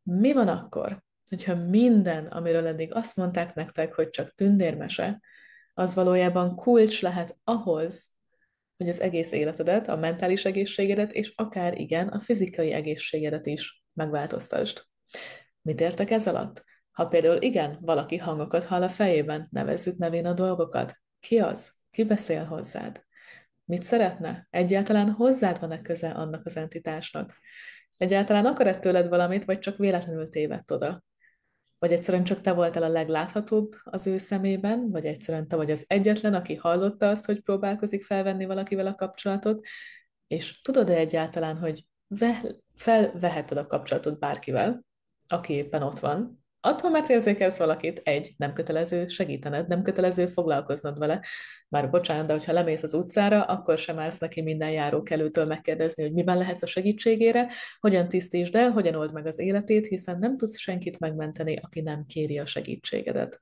Mi van akkor, hogyha minden, amiről eddig azt mondták nektek, hogy csak tündérmese, az valójában kulcs lehet ahhoz, hogy az egész életedet, a mentális egészségedet, és akár igen, a fizikai egészségedet is megváltoztasd. Mit értek ez alatt? Ha például igen, valaki hangokat hall a fejében, nevezzük nevén a dolgokat. Ki az? Ki beszél hozzád? Mit szeretne? Egyáltalán hozzád van-e köze annak az entitásnak? Egyáltalán akar-e tőled valamit, vagy csak véletlenül tévedt oda? Vagy egyszerűen csak te voltál a legláthatóbb az ő szemében, vagy egyszerűen te vagy az egyetlen, aki hallotta azt, hogy próbálkozik felvenni valakivel a kapcsolatot, és tudod-e egyáltalán, hogy felveheted a kapcsolatot bárkivel, aki éppen ott van. Attól, mert érzékelsz valakit, nem kötelező segítened, nem kötelező foglalkoznod vele. Már bocsánat, de hogyha lemész az utcára, akkor sem állsz neki minden járókelőtől megkérdezni, hogy miben lehetsz a segítségére, hogyan tisztítsd el, hogyan old meg az életét, hiszen nem tudsz senkit megmenteni, aki nem kéri a segítségedet.